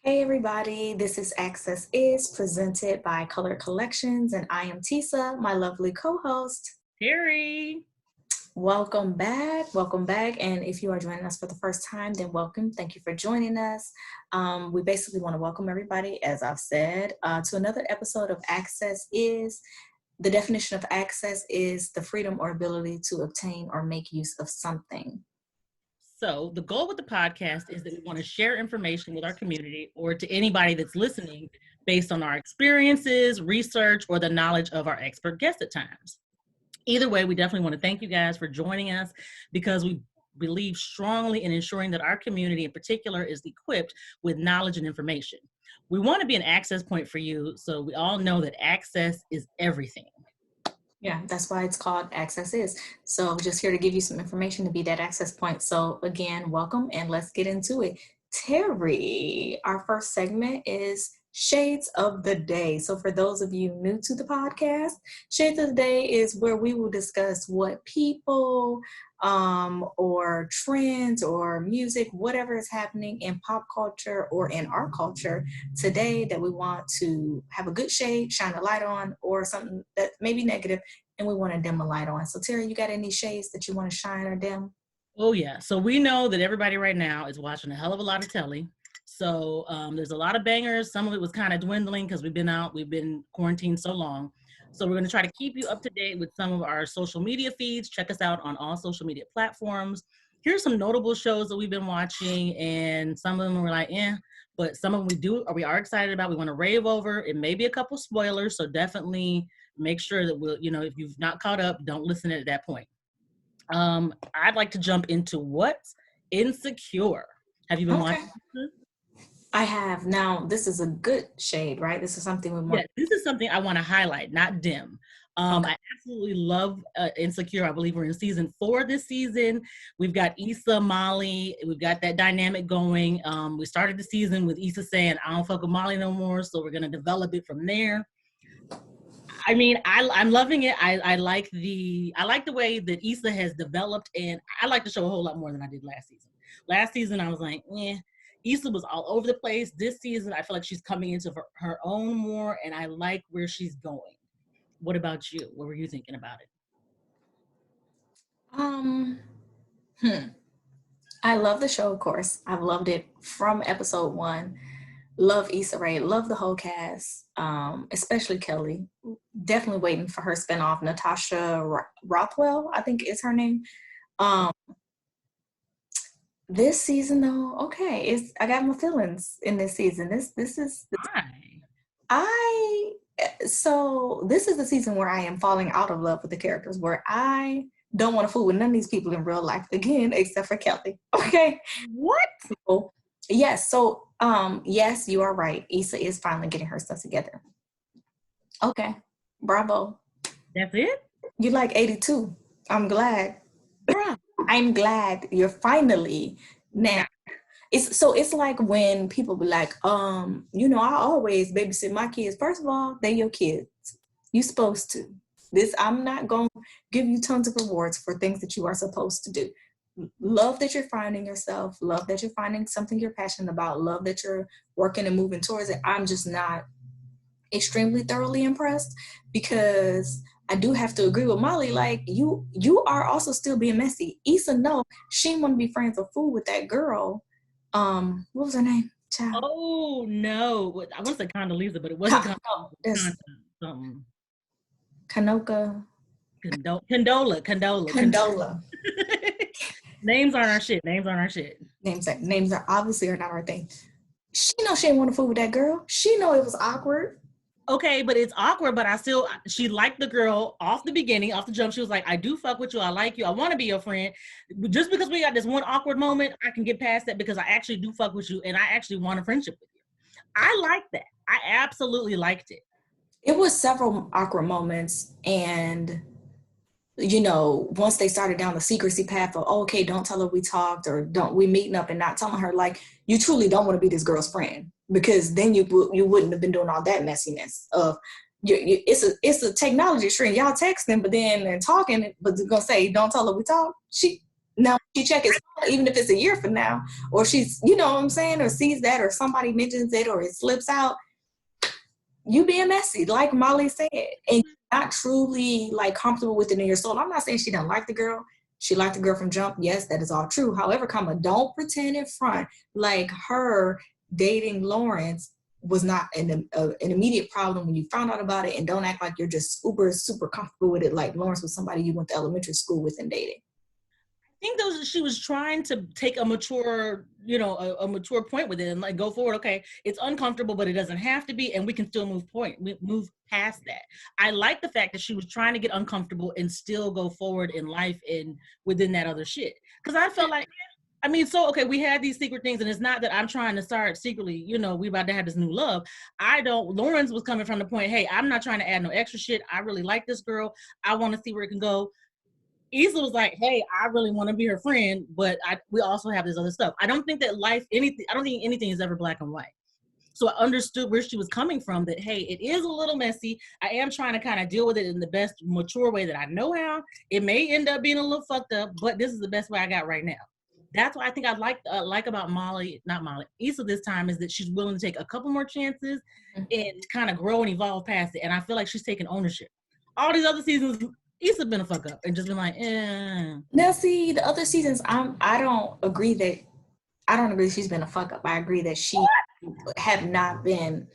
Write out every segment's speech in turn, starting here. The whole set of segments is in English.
Hey everybody, this is Access Is presented by Color Collections, and I am Tisa, my lovely co-host. Terry. Welcome back. And if you are joining us for the first time, then welcome. Thank you for joining us. We basically want to welcome everybody, as I've said, to another episode of Access Is. The definition of access is the freedom or ability to obtain or make use of something. So the goal with the podcast is that we want to share information with our community or to anybody that's listening based on our experiences, research, or the knowledge of our expert guests at times. Either way, we definitely want to thank you guys for joining us because we believe strongly in ensuring that our community in particular is equipped with knowledge and information. We want to be an access point for you so we all know that access is everything. Yeah, that's why it's called Access Is. So just here to give you some information to be that access point. So again, welcome and let's get into it. Terry, our first segment is Shades of the Day. So for those of you new to the podcast, Shades of the Day is where we will discuss what people or trends or music, whatever is happening in pop culture or in our culture today that we want to have a good shade, shine a light on, or something that may be negative and we want to dim a light on. So Terry, you got any shades that you want to shine or dim? Oh yeah, so we know that everybody right now is watching a hell of a lot of telly. So there's a lot of bangers. Some of it was kind of dwindling because we've been quarantined so long. So we're going to try to keep you up to date with some of our social media feeds. Check us out on all social media platforms. Here's some notable shows that we've been watching, and some of them were like, but some of them we are excited about. We want to rave over. It may be a couple spoilers, so definitely make sure that if you've not caught up, don't listen at that point. I'd like to jump into what's insecure. Have you been watching? I have. Now, this is a good shade, right? This is something we want. Yeah, this is something I want to highlight, not dim. I absolutely love Insecure. I believe we're in season 4 this season. We've got Issa, Molly. We've got that dynamic going. We started the season with Issa saying, I don't fuck with Molly no more, so we're going to develop it from there. I mean, I'm loving it. I like the way that Issa has developed, and I like the show a whole lot more than I did last season. Last season, I was like, Issa was all over the place. This season, I feel like she's coming into her own more, and I like where she's going. What about you? What were you thinking about it? I love the show, of course. I've loved it from episode 1. Love Issa Rae. Love the whole cast, especially Kelly. Definitely waiting for her spinoff. Natasha Rothwell, I think is her name. This season, though, okay, I got my feelings in this season. This is so this is the season where I am falling out of love with the characters, where I don't want to fool with none of these people in real life again, except for Kelly. Okay. What? So, yes. So, yes, you are right. Issa is finally getting her stuff together. Okay. Bravo. That's it? You like 82. I'm glad. I'm glad you're finally now. It's like when people be like, I always babysit my kids. First of all, they're your kids. You're supposed to. I'm not going to give you tons of rewards for things that you are supposed to do. Love that you're finding yourself. Love that you're finding something you're passionate about. Love that you're working and moving towards it. I'm just not extremely thoroughly impressed because I do have to agree with Molly. Like you are also still being messy. Issa, no, she didn't want to be friends or fool with that girl. What was her name? Child. Oh no, I want to say Condoleezza, but it wasn't Kanoka. Condola. Names aren't our shit. Names are obviously not our thing. She know she didn't want to fool with that girl. She know it was awkward. Okay, but it's awkward, but she liked the girl off the beginning, off the jump. She was like, I do fuck with you. I like you. I want to be your friend. Just because we got this one awkward moment, I can get past that because I actually do fuck with you and I actually want a friendship with you. I like that. I absolutely liked it. It was several awkward moments, and once they started down the secrecy path of, okay, don't tell her we talked, or don't we meeting up and not telling her, like, you truly don't want to be this girl's friend, because then you wouldn't have been doing all that messiness of it's a technology trend. Y'all texting, but then and talking, but they're gonna say, don't tell her we talked. Now she check his phone, even if it's a year from now, or she's, you know what I'm saying, or sees that, or somebody mentions it, or it slips out. You being messy, like Molly said, and not truly like comfortable with it in your soul. I'm not saying she don't like the girl. She liked the girl from jump. Yes, that is all true. However, don't pretend in front like her dating Lawrence was not an immediate problem when you found out about it, and don't act like you're just super comfortable with it like Lawrence was somebody you went to elementary school with and dating. I think she was trying to take a mature, a mature point with it and like go forward. Okay, it's uncomfortable, but it doesn't have to be, and we can still move past that. I like the fact that she was trying to get uncomfortable and still go forward in life and within that other shit. Because I felt like, okay, we had these secret things, and it's not that I'm trying to start secretly, we about to have this new love. Lawrence was coming from the point, hey, I'm not trying to add no extra shit. I really like this girl. I want to see where it can go. Issa was like, hey, I really want to be her friend, but we also have this other stuff. I don't think anything is ever black and white. So I understood where she was coming from, that, hey, it is a little messy. I am trying to kind of deal with it in the best mature way that I know how. It may end up being a little fucked up, but this is the best way I got right now. That's what I think I like about Issa this time, is that she's willing to take a couple more chances and kind of grow and evolve past it. And I feel like she's taking ownership. All these other seasons, Issa been a fuck up and just been like, eh. Now, see, the other seasons, I don't agree she's been a fuck up. I agree that she have not been.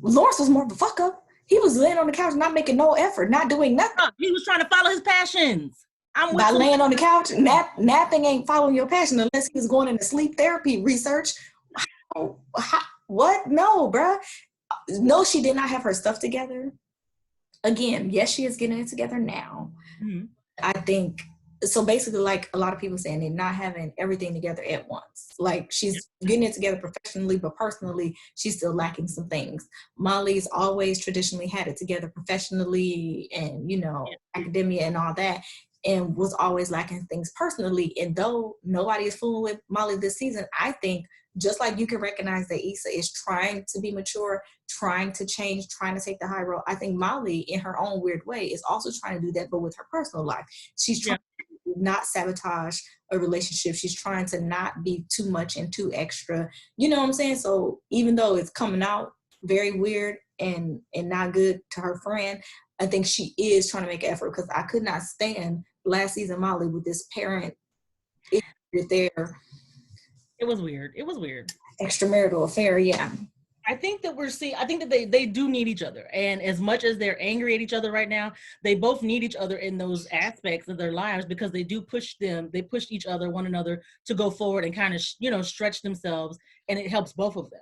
Lawrence was more of a fuck up. He was laying on the couch, not making no effort, not doing nothing. He was trying to follow his passions. By laying on the couch, napping ain't following your passion unless he was going into sleep therapy research. What? No, bruh. No, she did not have her stuff together. Again, yes, she is getting it together now. Mm-hmm. I think so. Basically, like a lot of people saying, they're not having everything together at once. Like she's getting it together professionally, but personally, she's still lacking some things. Molly's always traditionally had it together professionally and, academia and all that, and was always lacking things personally. And though nobody is fooling with Molly this season, I think just like you can recognize that Issa is trying to be mature, trying to change, trying to take the high road, I think Molly, in her own weird way, is also trying to do that, but with her personal life. She's trying to not sabotage a relationship. She's trying to not be too much and too extra. You know what I'm saying? So even though it's coming out very weird and not good to her friend, I think she is trying to make an effort, because I could not stand last season Molly with this parent with their... It was weird. Extramarital affair, yeah. I think that they do need each other. And as much as they're angry at each other right now, they both need each other in those aspects of their lives, because they push one another to go forward and kind of, stretch themselves, and it helps both of them.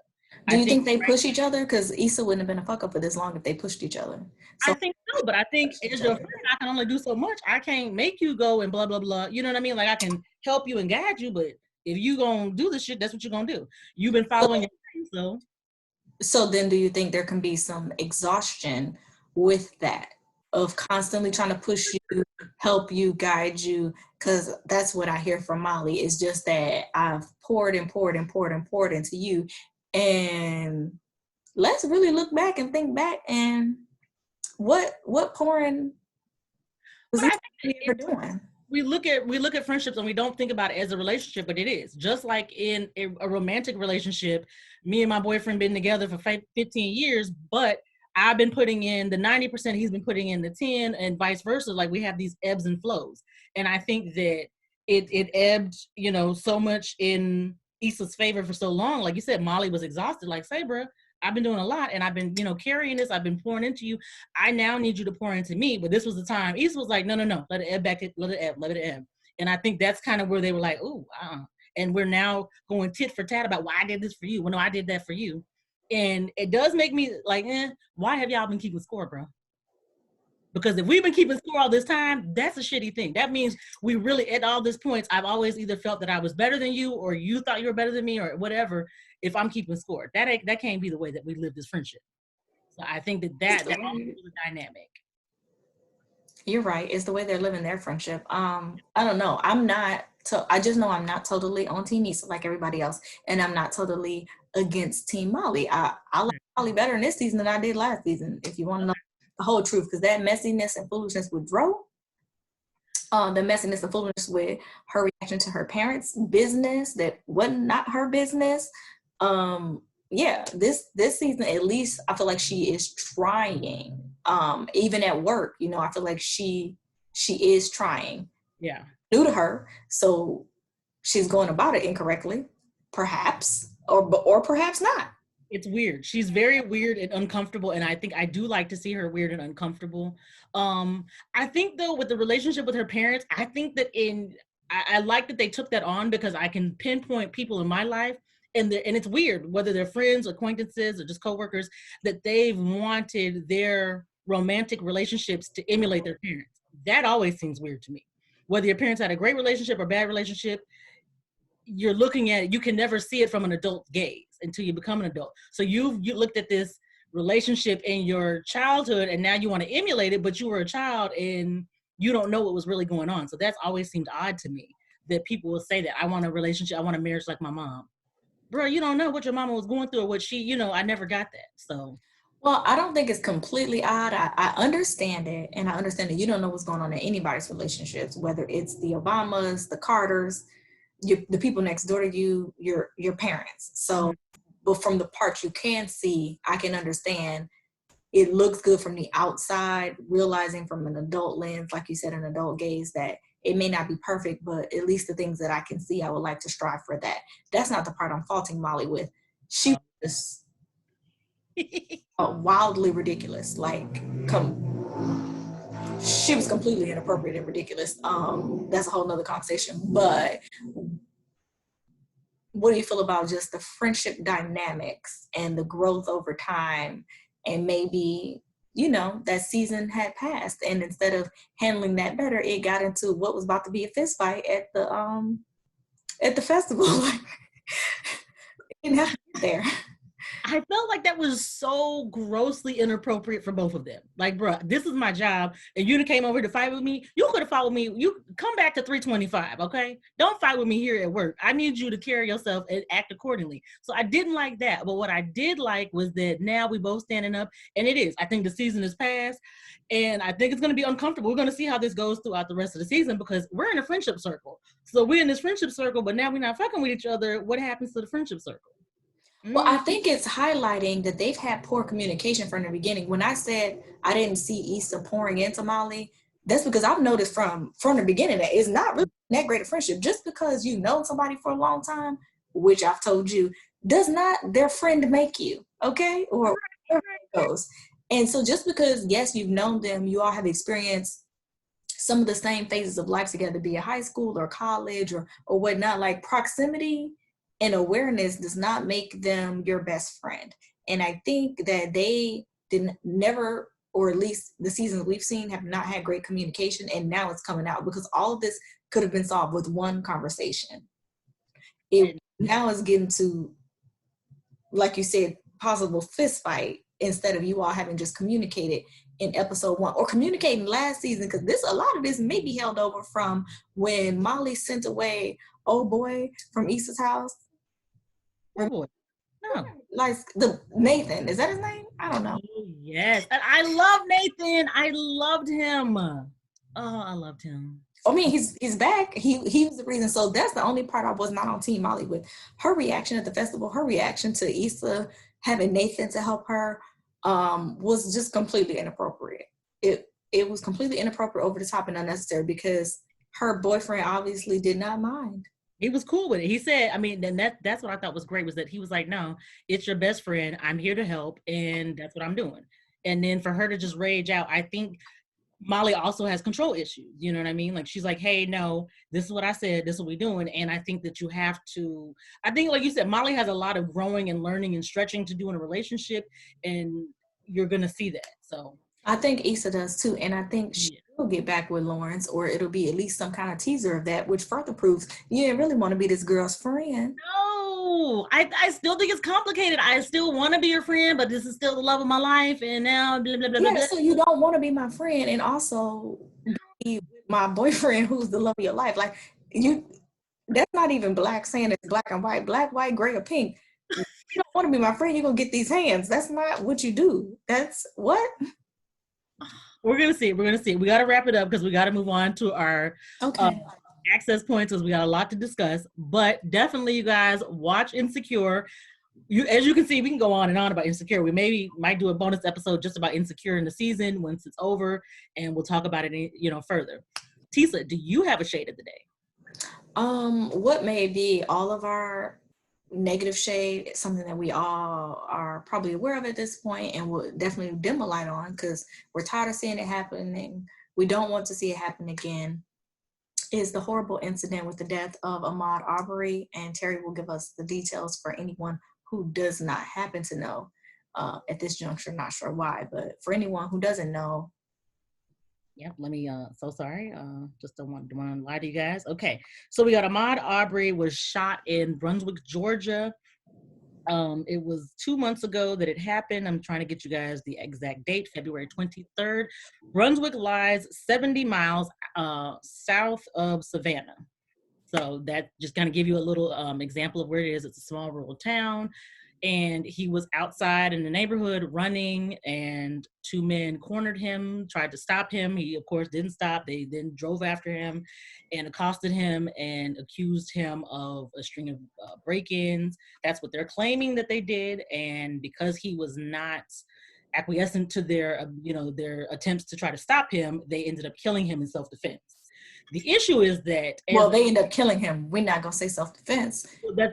Do you think they push each other? Because Issa wouldn't have been a fuck up for this long if they pushed each other. So I think so, but I think as your friend, I can only do so much. I can't make you go and blah, blah, blah. You know what I mean? Like, I can help you and guide you, but if you gonna do this shit, that's what you're gonna do. You've been following it, so. So then do you think there can be some exhaustion with that, of constantly trying to push you, help you, guide you? Because that's what I hear from Molly, is just that I've poured into you. And let's really look back and think back, and what pouring was he ever doing? We look at friendships and we don't think about it as a relationship, but it is. Just like in a romantic relationship, me and my boyfriend been together for 15 years, but I've been putting in the 90%, he's been putting in the 10, and vice versa. Like, we have these ebbs and flows. And I think that it ebbed, so much in Issa's favor for so long. Like you said, Molly was exhausted. Like, say, bro, I've been doing a lot, and I've been, carrying this. I've been pouring into you. I now need you to pour into me. But this was the time. Issa was like, no, let it ebb back. Let it ebb. And I think that's kind of where they were like, ooh, and we're now going tit for tat about why I did this for you. Well, no, I did that for you. And it does make me like, why have y'all been keeping score, bro? Because if we've been keeping score all this time, that's a shitty thing. That means we really, at all these points, I've always either felt that I was better than you, or you thought you were better than me, or whatever. If I'm keeping score, that can't be the way that we live this friendship. So I think that also is a dynamic. You're right. It's the way they're living their friendship. I don't know. I just know I'm not totally on Team Issa like everybody else, and I'm not totally against Team Molly. I like Molly better in this season than I did last season, if you want to know the whole truth, because that messiness and foolishness with Dro, the messiness and foolishness with her reaction to her parents' business that wasn't not her business. Yeah, this season at least I feel like she is trying. Even at work, you know, I feel like she is trying. Yeah. New to her, so she's going about it incorrectly, perhaps, or perhaps not. It's weird. She's very weird and uncomfortable, and I think I do like to see her weird and uncomfortable. I think though with the relationship with her parents, I think that I like that they took that on because I can pinpoint people in my life, and it's weird whether they're friends, acquaintances, or just coworkers that they've wanted their romantic relationships to emulate their parents. That always seems weird to me. Whether your parents had a great relationship or bad relationship, you're looking at it, you can never see it from an adult gaze until you become an adult. So you looked at this relationship in your childhood and now you want to emulate it, but you were a child and you don't know what was really going on. So that's always seemed odd to me that people will say that I want a relationship, I want a marriage like my mom. Bro, you don't know what your mama was going through or what she, I never got that. So Well, I don't think it's completely odd. I understand it, and I understand that you don't know what's going on in anybody's relationships, whether it's the Obamas, the Carters, the people next door to you, your parents. So, but from the parts you can see, I can understand. It looks good from the outside, realizing from an adult lens, like you said, an adult gaze, that it may not be perfect, but at least the things that I can see, I would like to strive for that. That's not the part I'm faulting Molly with. She was wildly ridiculous. Like, she was completely inappropriate and ridiculous. That's a whole nother conversation. But what do you feel about just the friendship dynamics and the growth over time? And maybe, that season had passed, and instead of handling that better, it got into what was about to be a fist fight at the festival. Like, it didn't have to get there. I felt like that was so grossly inappropriate for both of them. Like, bro, this is my job, and you came over to fight with me. You could have fought with me. You come back to 325, okay? Don't fight with me here at work. I need you to carry yourself and act accordingly. So I didn't like that. But what I did like was that now we both standing up, and it is. I think the season is past, and I think it's going to be uncomfortable. We're going to see how this goes throughout the rest of the season because we're in a friendship circle. So we're in this friendship circle, but now we're not fucking with each other. What happens to the friendship circle? Well, I think it's highlighting that they've had poor communication from the beginning. When I said I didn't see Issa pouring into Molly, that's because I've noticed from the beginning that it's not really that great a friendship. Just because you've known somebody for a long time, which I've told you, does not their friend make you, okay? Or wherever it goes. And so just because, yes, you've known them, you all have experienced some of the same phases of life together, be it high school or college or whatnot, like proximity and awareness does not make them your best friend. And I think that they didn't never, or at least the seasons we've seen, have not had great communication. And now it's coming out because all of this could have been solved with one conversation. It now is getting to, like you said, possible fist fight instead of you all having just communicated in episode 1 or communicating last season, because a lot of this may be held over from when Molly sent away old boy from Issa's house. Oh, no. Like the Nathan, is that his name? I don't know. Oh, yes. And I love Nathan. I loved him. Oh, I loved him. I mean, he's back. He was the reason. So that's the only part I was not on Team Molly with. Her reaction at the festival, her reaction to Issa having Nathan to help her, was just completely inappropriate. It was completely inappropriate, over the top, and unnecessary because her boyfriend obviously did not mind. He was cool with it. He said, I mean, then that's what I thought was great, was that he was like, no, it's your best friend. I'm here to help. And that's what I'm doing. And then for her to just rage out, I think Molly also has control issues. You know what I mean? Like, she's like, hey, no, this is what I said. This is what we're doing. And I think that you have to, I think, like you said, Molly has a lot of growing and learning and stretching to do in a relationship. And you're going to see that. So I think Issa does too. And I think she'll get back with Lawrence, or it'll be at least some kind of teaser of that, which further proves you didn't really want to be this girl's friend. No, I still think it's complicated. I still want to be your friend, but this is still the love of my life. And now, blah, blah, blah, Yeah, blah. so you don't want to be my friend and also be with my boyfriend who's the love of your life. Like, that's not even black saying it's black and white, gray, or pink. You don't want to be my friend, you're going to get these hands. That's not what you do. That's what? We're gonna see. We're gonna see. We got to wrap it up because we got to move on to our Okay. access points because we got a lot to discuss. But definitely, you guys watch Insecure. As you can see, we can go on and on about Insecure. We might do a bonus episode just about Insecure in the season once it's over, and we'll talk about it, further. Tisa, do you have a shade of the day? What may be all of our negative shade, something that we all are probably aware of at this point and will definitely dim a light on because we're tired of seeing it happening. We don't want to see it happen again. Is the horrible incident with the death of Ahmaud Arbery, and Terry will give us the details for anyone who does not happen to know at this juncture. Not sure why, but for anyone who doesn't know. Yep, let me, so sorry, just don't want to lie to you guys. Okay, so we got Ahmaud Arbery was shot in Brunswick, Georgia. It was 2 months ago that it happened. I'm trying to get you guys the exact date, February 23rd. Brunswick lies 70 miles south of Savannah. So that just kind of give you a little example of where it is. It's a small rural town. And he was outside in the neighborhood running, and two men cornered him, tried to stop him. He, of course, didn't stop. They then drove after him and accosted him and accused him of a string of break-ins. That's what they're claiming that they did. And because he was not acquiescent to their attempts to try to stop him, they ended up killing him in self-defense. The issue is that they end up killing him. We're not gonna say self-defense.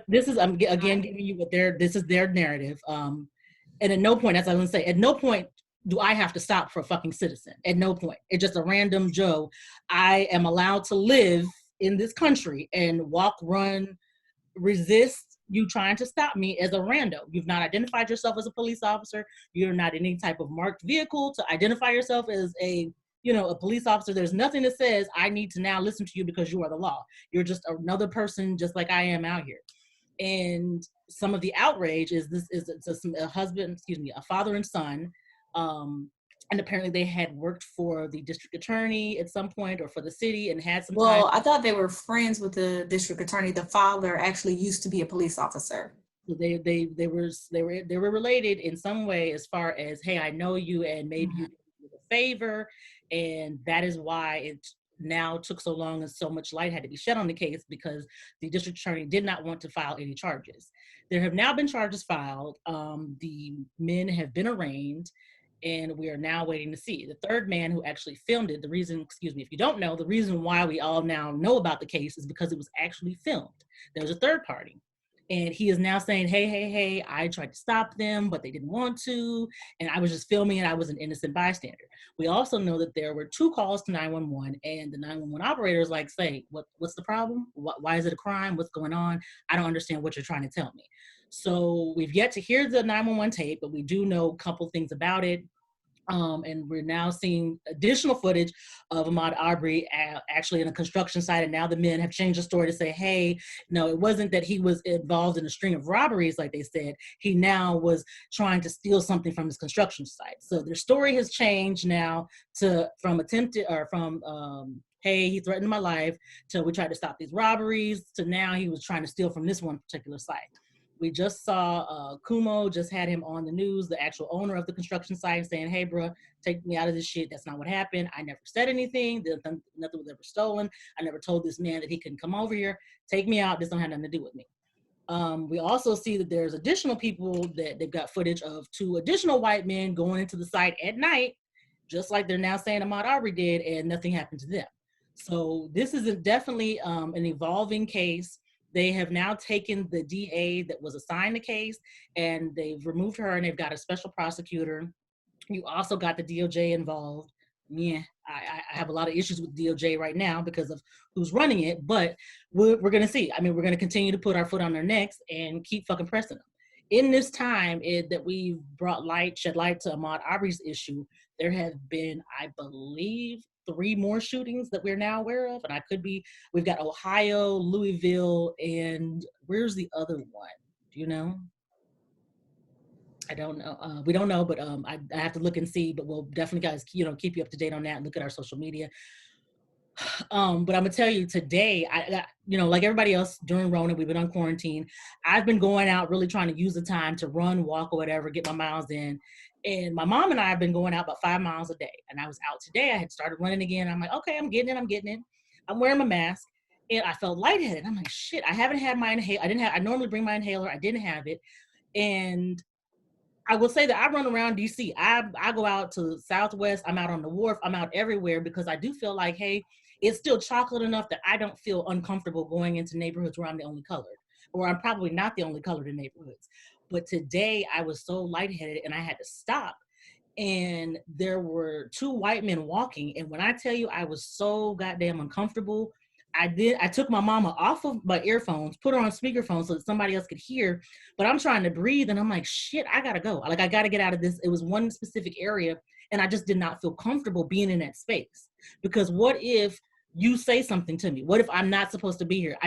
This is I'm again giving you what this is their narrative. And at no point, as I was gonna say, at no point do I have to stop for a fucking citizen. At no point. It's just a random Joe. I am allowed to live in this country and walk, run, resist you trying to stop me as a rando. You've not identified yourself as a police officer. You're not in any type of marked vehicle to identify yourself as a police officer. There's nothing that says I need to now listen to you because you are the law. You're just another person just like I am out here. And some of the outrage is a father and son. And apparently they had worked for the district attorney at some point or for the city and had some time. I thought they were friends with the district attorney. The father actually used to be a police officer. They were related in some way as far as, hey, I know you and maybe you did a favor. And that is why it now took so long and so much light had to be shed on the case because the district attorney did not want to file any charges. There have now been charges filed. The men have been arraigned and we are now waiting to see. The third man who actually filmed it, if you don't know, the reason why we all now know about the case is because it was actually filmed. There was a third party. And he is now saying, hey, I tried to stop them, but they didn't want to. And I was just filming and I was an innocent bystander. We also know that there were 2 calls to 911 and the 911 operator is like, say, what's the problem? Why is it a crime? What's going on? I don't understand what you're trying to tell me. So we've yet to hear the 911 tape, but we do know a couple things about it. And we're now seeing additional footage of Ahmaud Arbery actually in a construction site. And now the men have changed the story to say, hey, no, it wasn't that he was involved in a string of robberies, like they said. He now was trying to steal something from his construction site. So their story has changed now from hey, he threatened my life, to we tried to stop these robberies, to now he was trying to steal from this one particular site. We just saw Kumo just had him on the news, the actual owner of the construction site, saying, hey, bro, take me out of this shit. That's not what happened. I never said anything. Nothing was ever stolen. I never told this man that he couldn't come over here. Take me out. This don't have nothing to do with me. We also see that there's additional people that they've got footage of 2 additional white men going into the site at night, just like they're now saying Ahmaud Arbery did, and nothing happened to them. So this is definitely an evolving case. They have now taken the DA that was assigned the case and they've removed her and they've got a special prosecutor. You also got the DOJ involved. Yeah, I have a lot of issues with DOJ right now because of who's running it, but we're going to see. I mean, we're going to continue to put our foot on their necks and keep fucking pressing them. In this time that we've shed light to Ahmaud Arbery's issue, there have been, I believe, 3 more shootings that we're now aware of. And we've got Ohio, Louisville, and where's the other one? Do you know? I don't know. We don't know, but I have to look and see, but we'll definitely, guys, keep you up to date on that and look at our social media. But I'm gonna tell you today, like everybody else during Rona, we've been on quarantine. I've been going out really trying to use the time to run, walk, or whatever, get my miles in. And my mom and I have been going out about 5 miles a day. And I was out today. I had started running again. I'm like, okay, I'm getting it. I'm wearing my mask. And I felt lightheaded. I'm like, shit, I haven't had my inhaler. I normally bring my inhaler. I didn't have it. And I will say that I run around DC. I go out to Southwest. I'm out on the wharf. I'm out everywhere because I do feel like, hey, it's still chocolate enough that I don't feel uncomfortable going into neighborhoods where I'm the only colored, or I'm probably not the only colored in neighborhoods. But today I was so lightheaded and I had to stop. And there were 2 white men walking. And when I tell you I was so goddamn uncomfortable, I took my mama off of my earphones, put her on speakerphone so that somebody else could hear, but I'm trying to breathe and I'm like, shit, I gotta go. Like, I gotta get out of this. It was one specific area and I just did not feel comfortable being in that space. Because what if you say something to me? What if I'm not supposed to be here?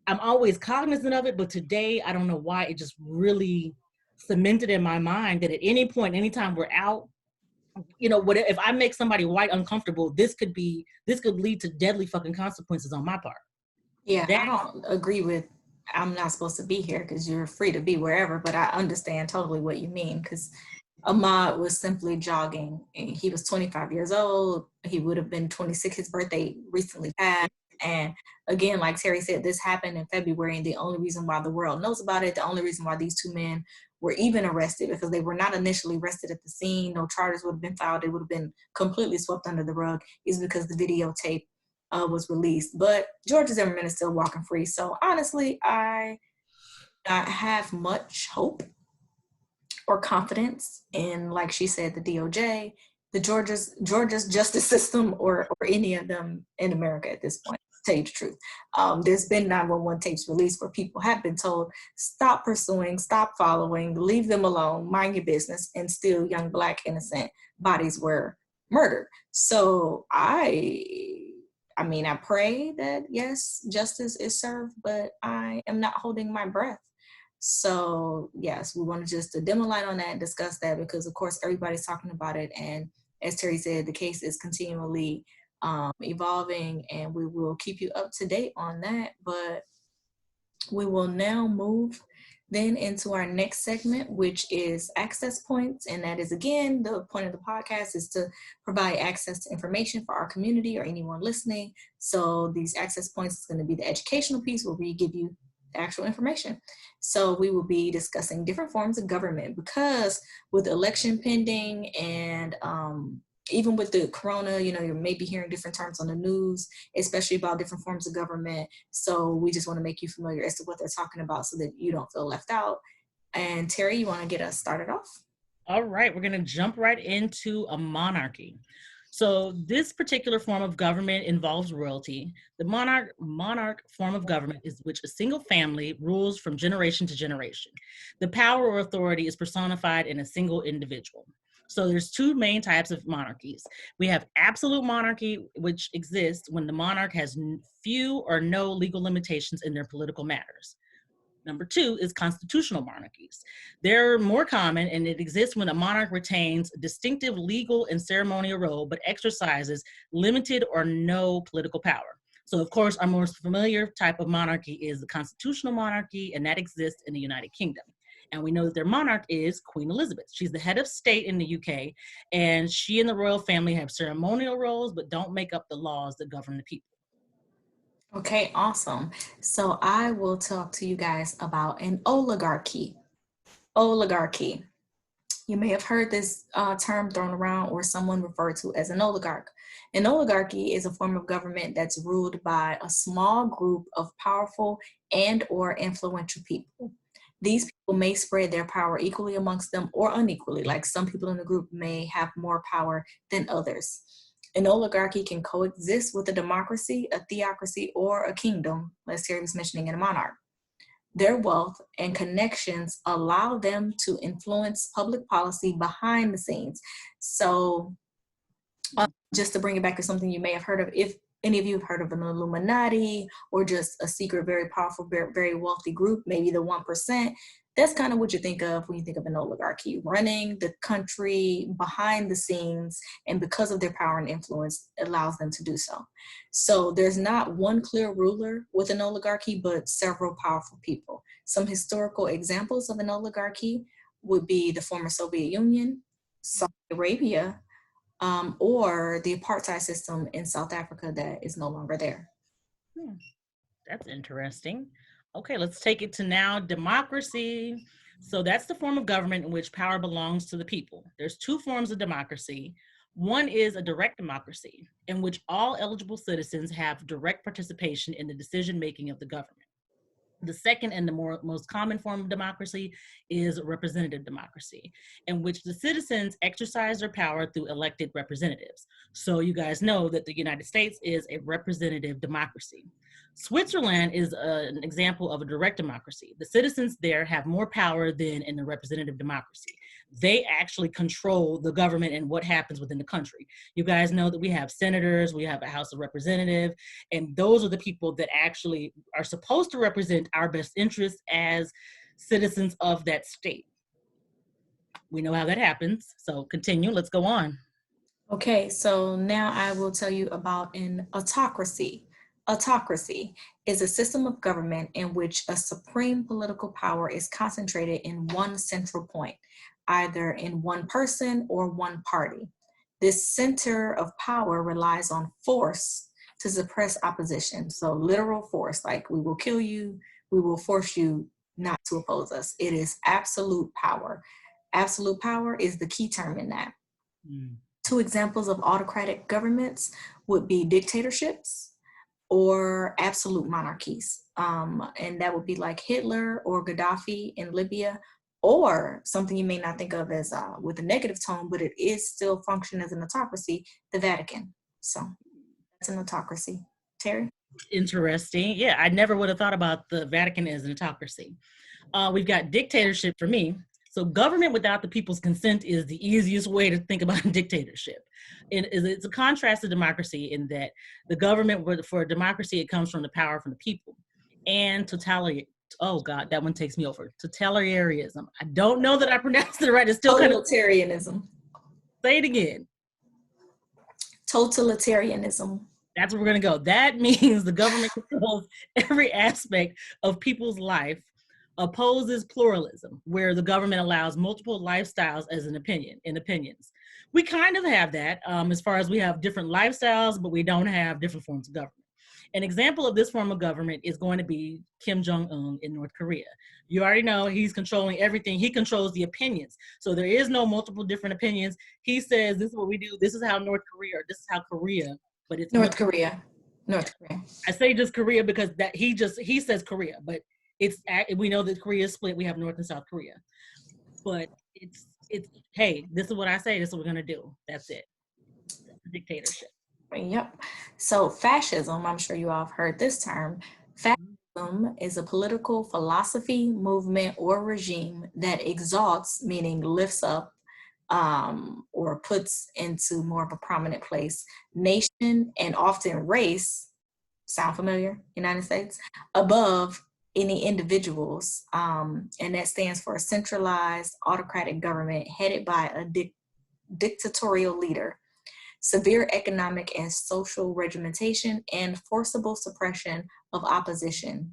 I'm always cognizant of it, but today, I don't know why, it just really cemented in my mind that at any point, anytime we're out, what if I make somebody white uncomfortable, this could lead to deadly fucking consequences on my part. Yeah, I don't agree with I'm not supposed to be here because you're free to be wherever, but I understand totally what you mean because Ahmad was simply jogging. He was 25 years old. He would have been 26. His birthday recently passed. And again, like Terry said, this happened in February. And the only reason why the world knows about it, the only reason why these 2 men were even arrested, because they were not initially arrested at the scene, no charges would have been filed, it would have been completely swept under the rug, is because the videotape was released. But George Zimmerman is still walking free. So honestly, I don't have much hope or confidence in, like she said, the DOJ, the Georgia's justice system, or any of them in America at this point. To tell you the truth, there's been 911 tapes released where people have been told, stop pursuing, stop following, leave them alone, mind your business, and still young Black innocent bodies were murdered. So I mean, I pray that yes, justice is served, but I am not holding my breath. So yes, we want to just dim a light on that and discuss that because of course everybody's talking about it. And as Terry said, the case is continually evolving and we will keep you up to date on that. But we will now move then into our next segment, which is access points. And that is, again, the point of the podcast is to provide access to information for our community or anyone listening. So these access points is going to be the educational piece where we give you the actual information. So we will be discussing different forms of government because with election pending and even with the corona, you may be hearing different terms on the news, especially about different forms of government. So we just want to make you familiar as to what they're talking about so that you don't feel left out. And Terry, you want to get us started off? All right, we're going to jump right into a monarchy. So this particular form of government involves royalty. The monarch form of government is which a single family rules from generation to generation. The power or authority is personified in a single individual. So there's 2 main types of monarchies. We have absolute monarchy, which exists when the monarch has few or no legal limitations in their political matters. Number 2 is constitutional monarchies. They're more common and it exists when a monarch retains a distinctive legal and ceremonial role, but exercises limited or no political power. So of course, our most familiar type of monarchy is the constitutional monarchy, and that exists in the United Kingdom. And we know that their monarch is Queen Elizabeth. She's the head of state in the UK, and she and the royal family have ceremonial roles, but don't make up the laws that govern the people. Okay, awesome. So I will talk to you guys about an oligarchy. Oligarchy. You may have heard this term thrown around or someone referred to as an oligarch. An oligarchy is a form of government that's ruled by a small group of powerful and or influential people. These people may spread their power equally amongst them or unequally, like some people in the group may have more power than others. An oligarchy can coexist with a democracy, a theocracy, or a kingdom, as Terry was mentioning, in a monarch. Their wealth and connections allow them to influence public policy behind the scenes. So just to bring it back to something you may have heard of, if any of you have heard of an Illuminati or just a secret, very powerful, very, very wealthy group, maybe the 1%, That's kind of what you think of when you think of an oligarchy, running the country behind the scenes, and because of their power and influence, allows them to do so. So there's not one clear ruler with an oligarchy, but several powerful people. Some historical examples of an oligarchy would be the former Soviet Union, Saudi Arabia, or the apartheid system in South Africa that is no longer there. That's interesting. Okay, let's take it to now democracy. So that's the form of government in which power belongs to the people. There's two forms of democracy. One is a direct democracy, in which all eligible citizens have direct participation in the decision making of the government. The second and the most common form of democracy is representative democracy, in which the citizens exercise their power through elected representatives. So you guys know that the United States is a representative democracy. Switzerland is an example of a direct democracy. The citizens there have more power than in the representative democracy. They actually control the government and what happens within the country. You guys know that we have senators, we have a House of Representatives, and those are the people that actually are supposed to represent our best interests as citizens of that state. We know how that happens. So continue, let's go on. Okay, so now I will tell you about an autocracy. Autocracy is a system of government in which a supreme political power is concentrated in one central point, either in one person or one party. This center of power relies on force to suppress opposition. So literal force, like we will kill you, we will force you not to oppose us. It is absolute power. Absolute power is the key term in that. Two examples of autocratic governments would be dictatorships or absolute monarchies. And that would be like Hitler or Gaddafi in Libya, or something you may not think of as with a negative tone, but it is still function as an autocracy, the Vatican. So that's an autocracy. Terry? Interesting. Yeah, I never would have thought about the Vatican as an autocracy. We've got dictatorship for me. So government without the people's consent is the easiest way to think about dictatorship. It's a contrast to democracy in that the government, for a democracy, it comes from the power from the people. And oh God, that one takes me over. Totalitarianism. I don't know that I pronounced it right. It's still kind of... Totalitarianism. Say it again. Totalitarianism. That's where we're going to go. That means the government controls every aspect of people's life, opposes pluralism, where the government allows multiple lifestyles as opinions. We kind of have that as far as we have different lifestyles, but we don't have different forms of government. An example of this form of government is going to be Kim Jong-un in North Korea. You already know he's controlling everything. He controls the opinions. So there is no multiple different opinions. He says, this is what we do. This is how North Korea, or this is how Korea, but it's North Korea. I say just Korea because that he says Korea, but we know that Korea is split. We have North and South Korea, but it's hey, this is what I say. This is what we're gonna do. That's it. That's a dictatorship. Yep. So fascism, I'm sure you all have heard this term. Fascism is a political philosophy, movement, or regime that exalts, meaning lifts up, or puts into more of a prominent place, nation and often race, sound familiar, United States, above any individuals. And that stands for a centralized autocratic government headed by a dictatorial leader. Severe economic and social regimentation and forcible suppression of opposition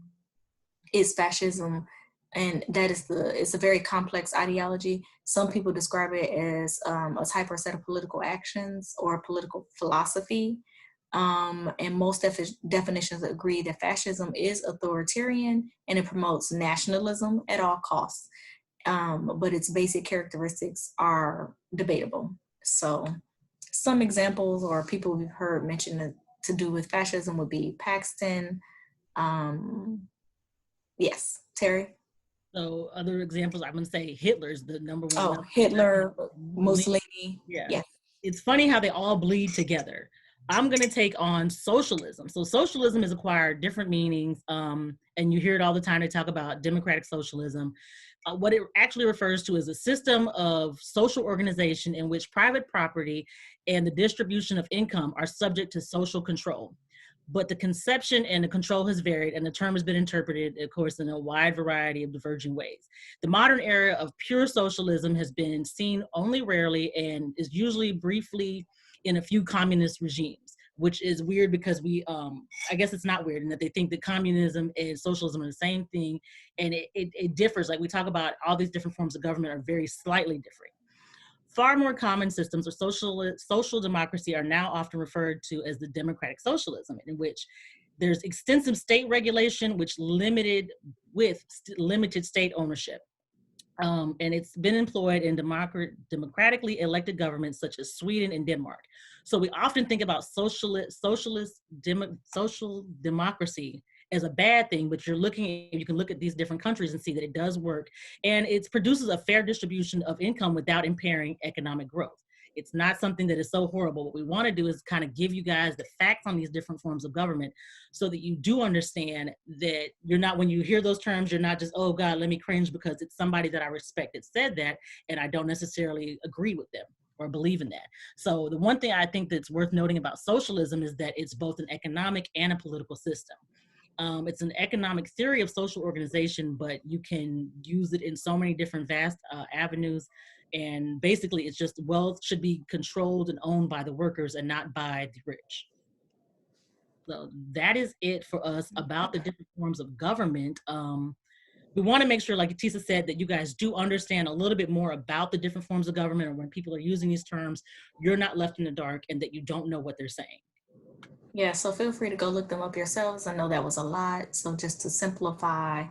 is fascism. And that is it's a very complex ideology. Some people describe it as a type or set of political actions or political philosophy. And most definitions agree that fascism is authoritarian and it promotes nationalism at all costs. But its basic characteristics are debatable. So some examples or people we've heard mention to do with fascism would be Paxton. Yes, Terry? So other examples, I'm going to say Hitler's the number one. Oh, Hitler, Mussolini. Yeah. Yes. It's funny how they all bleed together. I'm going to take on socialism. So socialism has acquired different meanings, and you hear it all the time. They talk about democratic socialism. What it actually refers to is a system of social organization in which private property and the distribution of income are subject to social control. But the conception and the control has varied, and the term has been interpreted, of course, in a wide variety of diverging ways. The modern era of pure socialism has been seen only rarely and is usually briefly in a few communist regimes, which is weird because I guess it's not weird in that they think that communism and socialism are the same thing, and it differs. Like we talk about, all these different forms of government are very slightly different. Far more common systems of social democracy are now often referred to as the democratic socialism, in which there's extensive state regulation, with limited state ownership. And it's been employed in democratically elected governments such as Sweden and Denmark. So we often think about social democracy as a bad thing, but you can look at these different countries and see that it does work, and it produces a fair distribution of income without impairing economic growth. It's not something that is so horrible. What we want to do is kind of give you guys the facts on these different forms of government so that you do understand that you're not, when you hear those terms, you're not just, oh God, let me cringe because it's somebody that I respect that said that, and I don't necessarily agree with them or believe in that. So the one thing I think that's worth noting about socialism is that it's both an economic and a political system. It's an economic theory of social organization, but you can use it in so many different vast avenues. And basically, it's just wealth should be controlled and owned by the workers and not by the rich. So that is it for us about the different forms of government. We want to make sure, like Tisa said, that you guys do understand a little bit more about the different forms of government, or when people are using these terms, you're not left in the dark and that you don't know what they're saying. Yeah, so feel free to go look them up yourselves. I know that was a lot. So just to simplify,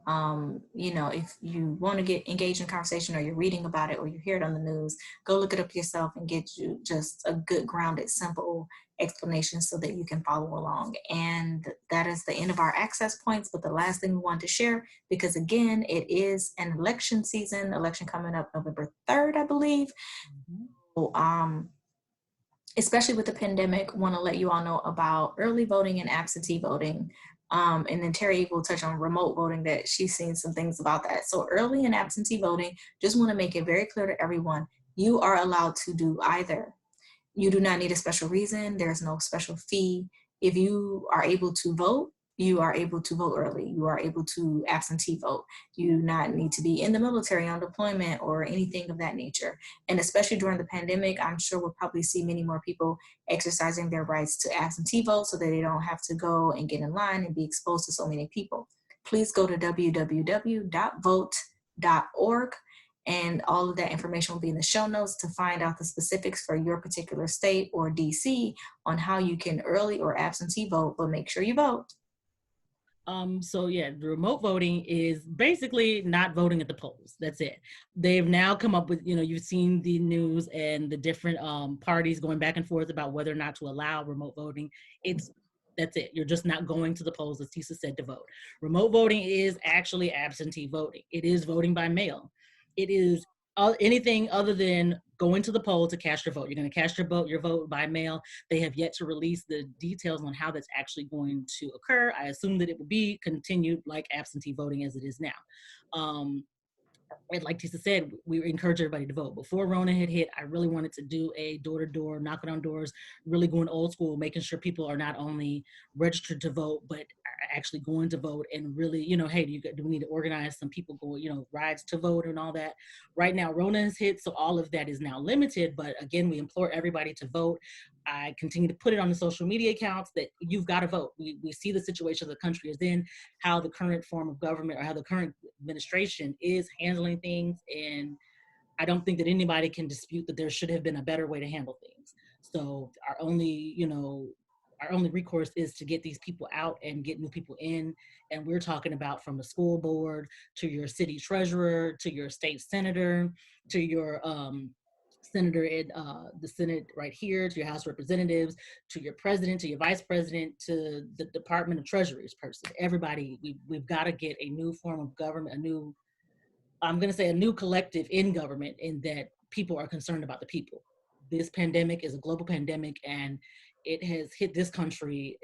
if you want to get engaged in conversation, or you're reading about it, or you hear it on the news, go look it up yourself and get you just a good, grounded, simple explanation so that you can follow along. And that is the end of our access points. But the last thing we want to share, because again, it is an election season, election coming up November 3rd, I believe. Mm-hmm. So, especially with the pandemic, want to let you all know about early voting and absentee voting. And then Terry will touch on remote voting, that she's seen some things about that. So early and absentee voting, just want to make it very clear to everyone, you are allowed to do either. You do not need a special reason. There's no special fee. If you are able to vote, you are able to vote early. You are able to absentee vote. You do not need to be in the military on deployment or anything of that nature. And especially during the pandemic, I'm sure we'll probably see many more people exercising their rights to absentee vote so that they don't have to go and get in line and be exposed to so many people. Please go to www.vote.org, and all of that information will be in the show notes to find out the specifics for your particular state or DC on how you can early or absentee vote, but make sure you vote. So yeah, the remote voting is basically not voting at the polls. That's it. They've now come up with, you've seen the news and the different parties going back and forth about whether or not to allow remote voting. That's it. You're just not going to the polls, as Tisa said, to vote. Remote voting is actually absentee voting. It is voting by mail. It is anything other than going to the poll to cast your vote. You're going to cast your vote by mail. They have yet to release the details on how that's actually going to occur. I assume that it will be continued like absentee voting as it is now. And like Tisa said, we encourage everybody to vote. Before Rona had hit, I really wanted to do a door-to-door, knocking on doors, really going old school, making sure people are not only registered to vote, but are actually going to vote, and really, hey, do we need to organize some people going, rides to vote and all that. Right now, Rona has hit, so all of that is now limited. But again, we implore everybody to vote. I continue to put it on the social media accounts that you've got to vote. We see the situation the country is in, how the current form of government, or how the current administration is handling things. And I don't think that anybody can dispute that there should have been a better way to handle things. So our only recourse is to get these people out and get new people in. And we're talking about from the school board to your city treasurer, to your state senator, to your senator in the Senate right here, to your House Representatives, to your president, to your vice president, to the Department of Treasury's person. Everybody, we've got to get a new form of government, a new collective in government, in that people are concerned about the people. This pandemic is a global pandemic, and it has hit this country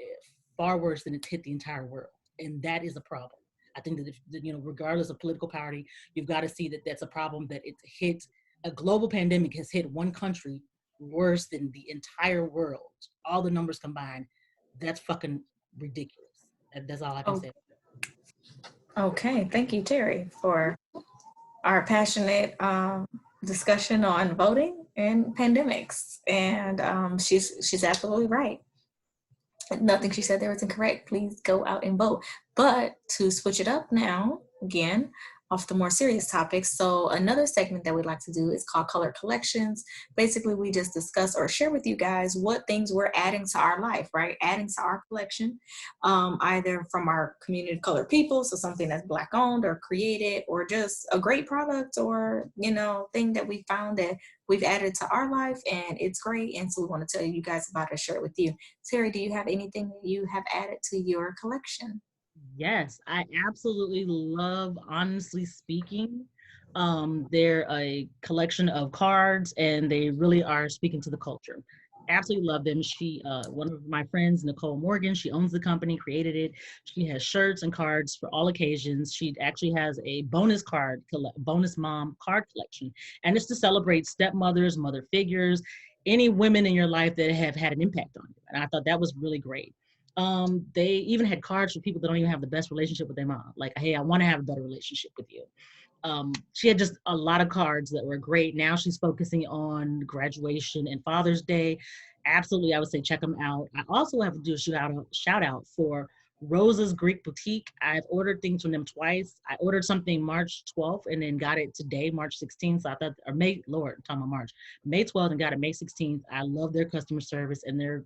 far worse than it's hit the entire world. And that is a problem. I think that, regardless of political party, you've got to see that that's a problem, that it's hit. A global pandemic has hit one country worse than the entire world. All the numbers combined, That's fucking ridiculous. That's all I can Oh, say. okay. Thank you, Terry, for our passionate discussion on voting and pandemics. And she's absolutely right. Nothing she said there was incorrect. Please go out and vote. But to switch it up now, again, off the more serious topics. So another segment that we'd like to do is called Color Collections. Basically, we just discuss or share with you guys what things we're adding to our life, right? Adding to our collection, either from our community of colored people, so something that's Black owned or created, or just a great product or, thing that we found that we've added to our life and it's great. And so we want to tell you guys about it, share it with you. Terry, do you have anything that you have added to your collection? Yes, I absolutely love, honestly speaking. They're a collection of cards and they really are speaking to the culture. Absolutely love them. One of my friends, Nicole Morgan, she owns the company, created it. She has shirts and cards for all occasions. She actually has a bonus mom card collection. And it's to celebrate stepmothers, mother figures, any women in your life that have had an impact on you. And I thought that was really great. They even had cards for people that don't even have the best relationship with their mom. Like, hey, I want to have a better relationship with you. She had just a lot of cards that were great. Now she's focusing on graduation and Father's Day. Absolutely, I would say check them out. I also have to do a shout out for Rosa's Greek Boutique. I've ordered things from them twice. I ordered something March 12th and then got it today, March 16th. So I thought, or May, Lord, I'm talking about March, May 12th and got it May 16th. I love their customer service and their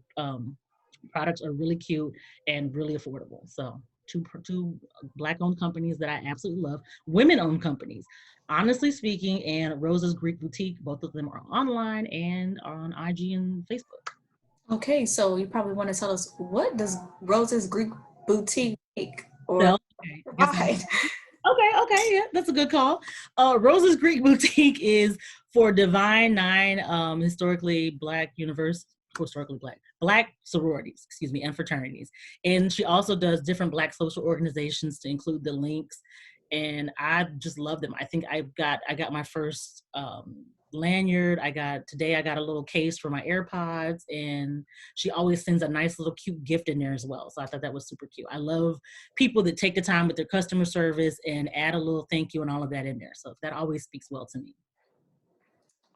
products are really cute and really affordable. So two Black-owned companies that I absolutely love, women-owned companies, honestly speaking, and Rosa's Greek Boutique. Both of them are online and on IG and Facebook. Okay, so you probably want to tell us, what does Rose's Greek Boutique make or So, okay, I guess provide? okay, yeah, that's a good call. Rosa's Greek Boutique is for Divine Nine, historically black sororities, excuse me, and fraternities. And she also does different Black social organizations to include the links. And I just love them. I think I got my first lanyard. I got a little case for my AirPods, and she always sends a nice little cute gift in there as well. So I thought that was super cute. I love people that take the time with their customer service and add a little thank you and all of that in there. So that always speaks well to me.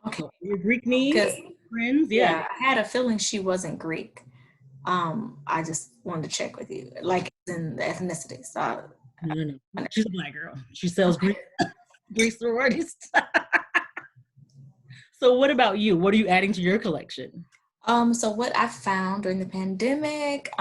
Okay, So your Greek needs, because friends, yeah. yeah, I had a feeling she wasn't Greek. I just wanted to check with you, like in the ethnicity. So No. She's a Black girl. She sells Greek sororities. So what about you? What are you adding to your collection? So what I found during the pandemic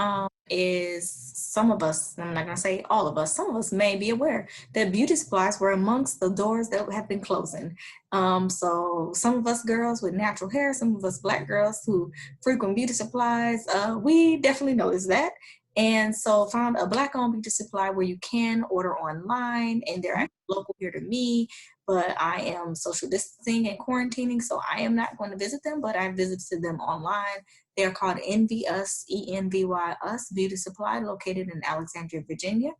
is some of us, I'm not gonna say all of us, some of us may be aware that beauty supplies were amongst the doors that have been closing. So some of us girls with natural hair, some of us Black girls who frequent beauty supplies, we definitely noticed that. And so found a Black-owned beauty supply where you can order online, and they're actually local here to me, but I am social distancing and quarantining, so I am not going to visit them, but I visited them online. They are called Envy Us, ENVY Us Beauty Supply, located in Alexandria, Virginia.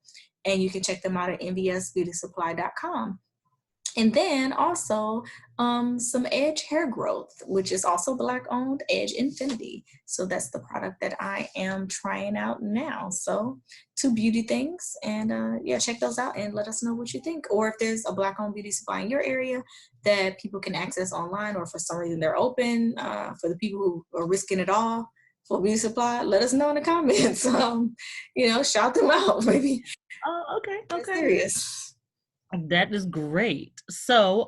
And you can check them out at envyusbeautysupply.com. And then also some Edge hair growth, which is also Black owned, Edge Infinity. So that's the product that I am trying out now. So two beauty things, and yeah, check those out and let us know what you think. Or if there's a Black owned beauty supply in your area that people can access online, or for some reason they're open for the people who are risking it all for beauty supply, let us know in the comments. Shout them out, maybe. Oh, okay. Serious. That is great. So,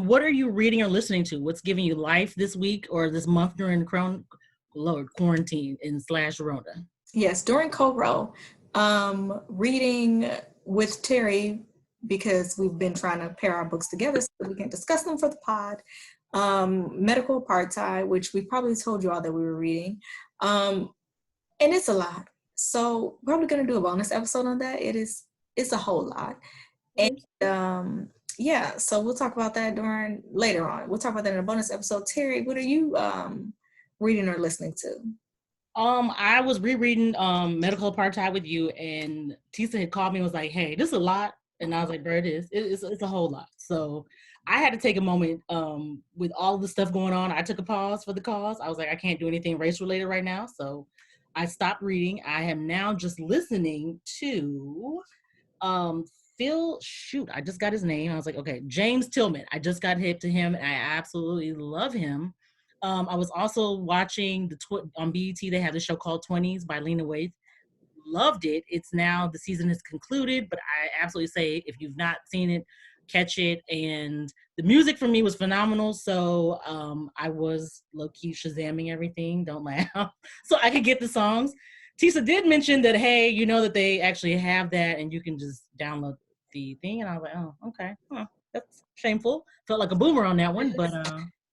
what are you reading or listening to? What's giving you life this week or this month during quarantine in / Rona? Yes, during co-row, reading with Terry, because we've been trying to pair our books together so we can discuss them for the pod. Medical Apartheid, which we probably told you all that we were reading. And it's a lot. So we're probably going to do a bonus episode on that. It's a whole lot. And yeah, so we'll talk about that later on. We'll talk about that in a bonus episode. Terry, what are you reading or listening to? I was rereading Medical Apartheid with you, and Tisa had called me and was like, "Hey, this is a lot," and I was like, "Bro, it is. It's a whole lot." So I had to take a moment with all the stuff going on. I took a pause for the cause. I was like, I can't do anything race related right now, so I stopped reading. I am now just listening to um I just got his name. I was like, okay, James Tillman. I just got hip to him and I absolutely love him. I was also watching on BET. They have the show called 20s by Lena Waithe. Loved it. It's now, the season is concluded, but I absolutely say if you've not seen it, catch it. And the music for me was phenomenal. So I was low-key Shazamming everything. Don't laugh. So I could get the songs. Tisa did mention that, hey, you know that they actually have that and you can just download the thing. And I was like, oh, okay. Huh, that's shameful. Felt like a boomer on that one, but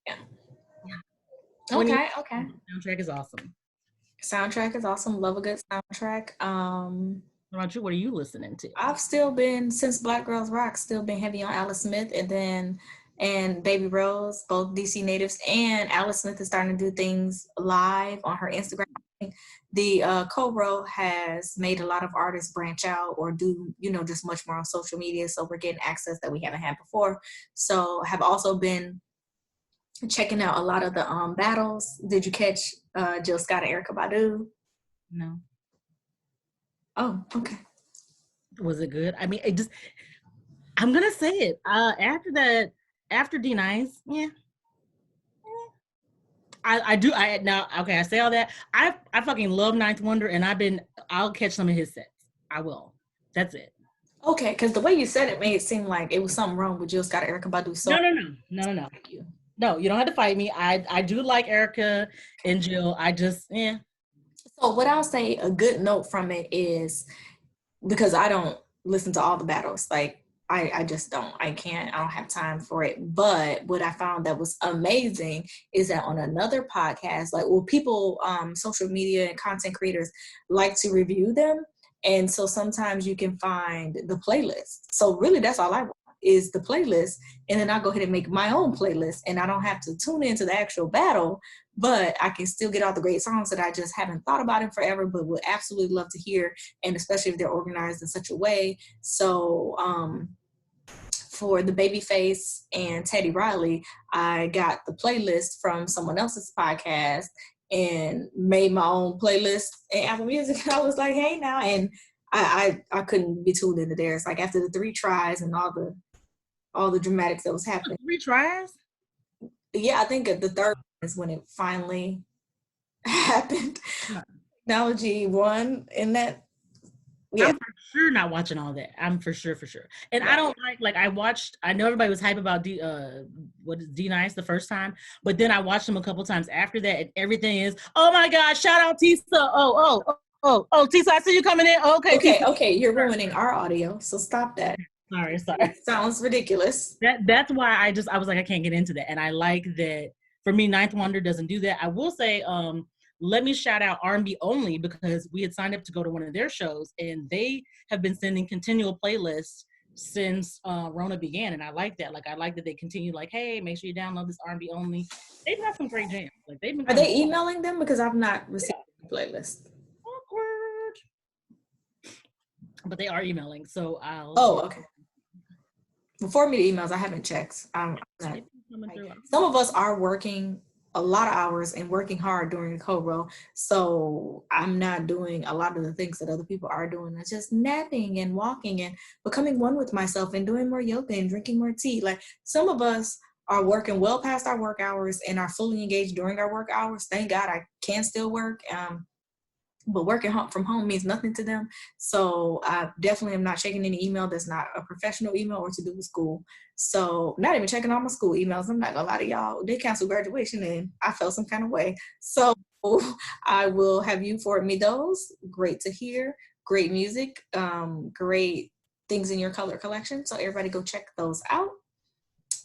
Yeah. yeah. Okay. Okay. Soundtrack is awesome. Soundtrack is awesome. Love a good soundtrack. What about you? What are you listening to? I've still been, since Black Girls Rock, still been heavy on Alice Smith, and Baby Rose, both DC natives. And Alice Smith is starting to do things live on her Instagram. The co-ro has made a lot of artists branch out or do, just much more on social media. So we're getting access that we haven't had before. So have also been checking out a lot of the battles. Did you catch Jill Scott and Erykah Badu? No. Oh, okay. Was it good? I mean, I'm gonna say it. After D-Nice, yeah. I do. I say all that. I fucking love Ninth Wonder, and I'll catch some of his sets. I will. That's it. Okay, because the way you said it made it seem like it was something wrong with Jill Scott and Erykah Badu. So No. Thank you. No, you don't have to fight me. I do like Erykah and Jill. I just, yeah. So what I'll say, a good note from it is, because I don't listen to all the battles, like I just don't. I don't have time for it. But what I found that was amazing is that on another podcast, people, social media and content creators like to review them. And so sometimes you can find the playlist. So really that's all I want is the playlist. And then I'll go ahead and make my own playlist, and I don't have to tune into the actual battle, but I can still get all the great songs that I just haven't thought about in forever, but would absolutely love to hear. And especially if they're organized in such a way. So, for the Babyface and Teddy Riley, I got the playlist from someone else's podcast and made my own playlist in Apple Music. I was like, hey now, and I couldn't be tuned into theirs. Like after the 3 tries and all the dramatics that was happening. 3 tries? Yeah, I think the third is when it finally happened. Technology won in that. Yeah. I'm for sure not watching all that. I'm for sure. And I don't I know everybody was hype about D-Nice the first time, but then I watched them a couple times after that, and everything is, oh my God, shout out Tisa. Oh, Tisa, I see you coming in. Okay, you're ruining our audio, so stop that. Sorry. Sounds ridiculous. That's why I was like, I can't get into that. And I like that for me, Ninth Wonder doesn't do that. I will say, let me shout out R&B Only, because we had signed up to go to one of their shows, and they have been sending continual playlists since Rona began, and I like that. Like, I like that they continue, like, hey, make sure you download this R&B Only. They've got some great jams. Like, Are they emailing them? Because I've not received the playlist. Awkward. But they are emailing, so I'll. Oh, okay. Before me the emails, I haven't checked. Some of us are working a lot of hours and working hard during the co-ro, so I'm not doing a lot of the things that other people are doing. It's just napping and walking and becoming one with myself and doing more yoga and drinking more tea. Like, some of us are working well past our work hours and are fully engaged during our work hours. Thank God I can still work. But working from home means nothing to them. So I definitely am not checking any email that's not a professional email or to do with school. So not even checking all my school emails. I'm not gonna lie to y'all. They canceled graduation and I felt some kind of way. So I will have you forward me those. Great to hear. Great music. Great things in your color collection. So everybody go check those out.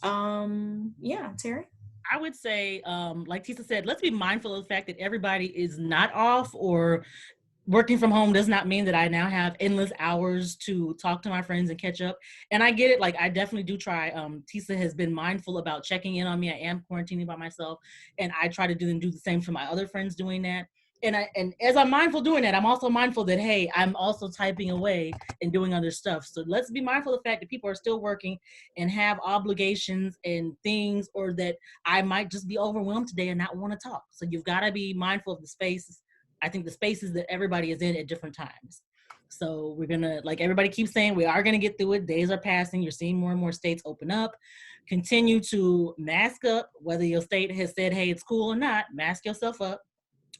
Yeah, Terry. I would say, like Tisa said, let's be mindful of the fact that everybody is not off, or working from home does not mean that I now have endless hours to talk to my friends and catch up. And I get it. Like, I definitely do try. Tisa has been mindful about checking in on me. I am quarantining by myself, and I try to do the same for my other friends doing that. And as I'm mindful doing that, I'm also mindful that, hey, I'm also typing away and doing other stuff. So let's be mindful of the fact that people are still working and have obligations and things, or that I might just be overwhelmed today and not want to talk. So you've got to be mindful of the space I think the spaces that everybody is in at different times. So we're gonna, like everybody keeps saying, we are gonna get through it. Days are passing. You're seeing more and more states open up. Continue to mask up, whether your state has said, hey, it's cool or not, mask yourself up,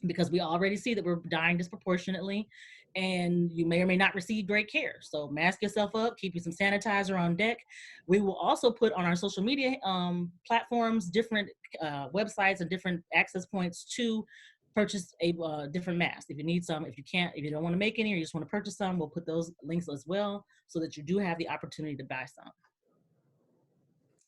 because we already see that we're dying disproportionately, and you may or may not receive great care. So mask yourself up, keep you some sanitizer on deck. We will also put on our social media platforms different websites and different access points to purchase a different mask. If you need some, if you don't want to make any or you just want to purchase some, we'll put those links as well so that you do have the opportunity to buy some.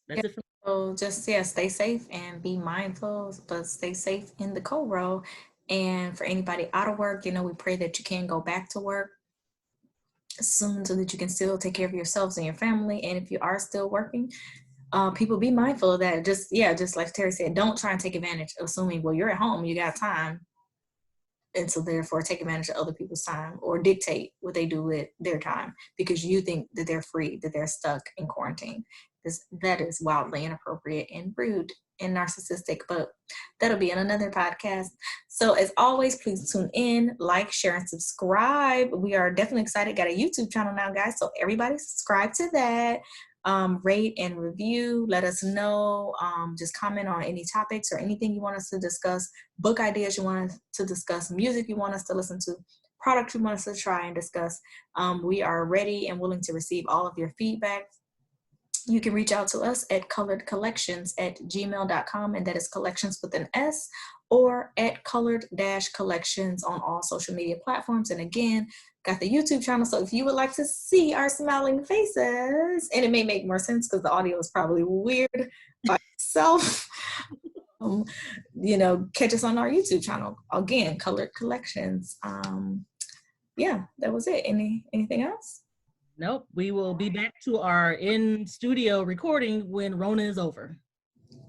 That's it for me. So just, yeah, stay safe and be mindful, but stay safe in the co-row. And for anybody out of work, we pray that you can go back to work soon so that you can still take care of yourselves and your family. And if you are still working, people, be mindful of that. Just like Terry said, don't try and take advantage, assuming, well, you're at home, you got time, and so therefore take advantage of other people's time or dictate what they do with their time because you think that they're free, that they're stuck in quarantine. That is wildly inappropriate and rude and narcissistic, but that'll be in another podcast. So as always, please tune in, like, share, and subscribe. We are definitely excited. Got a YouTube channel now, guys, so everybody subscribe to that. Rate and review. Let us know. Just comment on any topics or anything you want us to discuss, book ideas you want us to discuss, music you want us to listen to, products you want us to try and discuss. We are ready and willing to receive all of your feedback. You can reach out to us at coloredcollections@gmail.com, and that is collections with an S, or at colored-collections on all social media platforms. And again, got the YouTube channel, so if you would like to see our smiling faces, and it may make more sense because the audio is probably weird by itself, catch us on our YouTube channel. Again, Colored Collections. Yeah, that was it. Anything else? Nope. We will be back to our in-studio recording when Rona is over.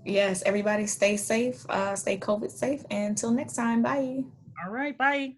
Yes, everybody stay safe, stay COVID safe. And until next time, bye. All right, bye.